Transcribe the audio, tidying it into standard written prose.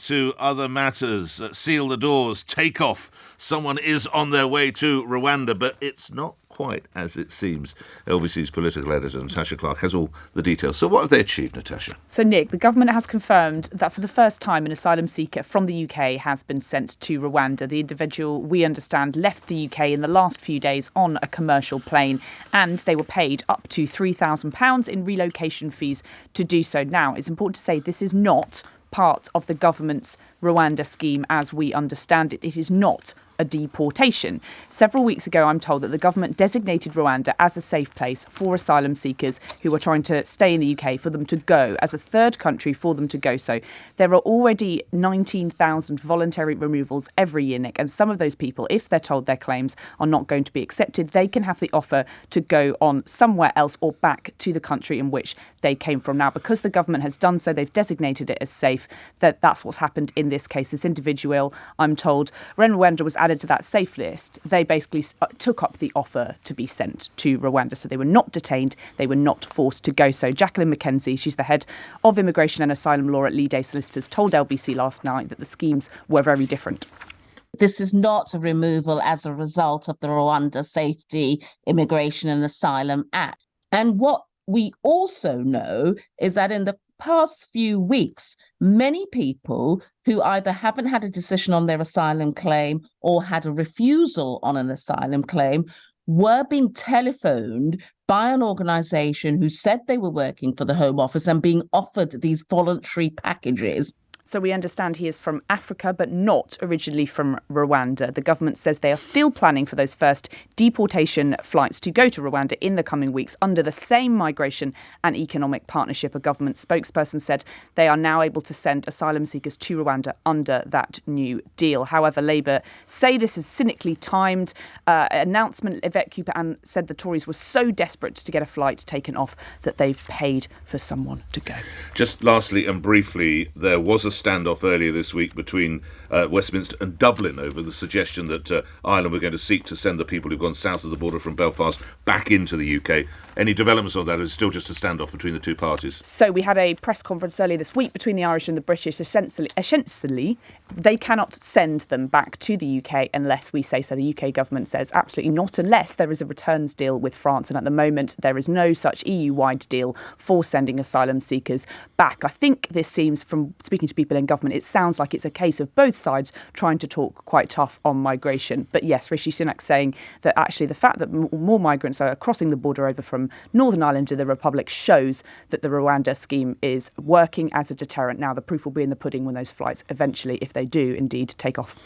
to other matters. Seal the doors, take off. Someone is on their way to Rwanda, but it's not quite as it seems. LBC's political editor, Natasha Clark, has all the details. So what have they achieved, Natasha? So, Nick, the government has confirmed that for the first time an asylum seeker from the UK has been sent to Rwanda. The individual, we understand, left the UK in the last few days on a commercial plane, and they were paid up to £3,000 in relocation fees to do so. Now, it's important to say this is not part of the government's Rwanda scheme as we understand it. It is not a deportation. Several weeks ago, I'm told that the government designated Rwanda as a safe place for asylum seekers who are trying to stay in the UK for them to go, as a third country for them to go. So there are already 19,000 voluntary removals every year, Nick, and some of those people, if they're told their claims are not going to be accepted, they can have the offer to go on somewhere else or back to the country in which they came from. Now, because the government has done so, they've designated it as safe, that's what's happened in this case. This individual, I'm told, when Rwanda was added to that safe list, they basically took up the offer to be sent to Rwanda. So they were not detained, they were not forced to go. So Jacqueline McKenzie, she's the head of immigration and asylum law at Lee Day Solicitors, told LBC last night that the schemes were very different. This is not a removal as a result of the Rwanda Safety, Immigration and Asylum Act. And what we also know is that in the past few weeks, many people who either haven't had a decision on their asylum claim or had a refusal on an asylum claim were being telephoned by an organisation who said they were working for the Home Office and being offered these voluntary packages. So we understand he is from Africa, but not originally from Rwanda. The government says they are still planning for those first deportation flights to go to Rwanda in the coming weeks under the same migration and economic partnership. A government spokesperson said they are now able to send asylum seekers to Rwanda under that new deal. However, Labour say this is cynically timed. Announcement, Yvette Cooper said the Tories were so desperate to get a flight taken off that they've paid for someone to go. Just lastly and briefly, there was a standoff earlier this week between Westminster and Dublin over the suggestion that Ireland were going to seek to send the people who've gone south of the border from Belfast back into the UK. Any developments on that? Is it still just a standoff between the two parties? So we had a press conference earlier this week between the Irish and the British. Essentially, they cannot send them back to the UK unless we say so. The UK government says absolutely not, unless there is a returns deal with France. And at the moment, there is no such EU-wide deal for sending asylum seekers back. I think this seems, from speaking to people in government, it sounds like it's a case of both sides trying to talk quite tough on migration. But yes, Rishi Sunak saying that actually the fact that more migrants are crossing the border over from Northern Ireland to the Republic shows that the Rwanda scheme is working as a deterrent. Now, the proof will be in the pudding when those flights eventually, if they do indeed take off.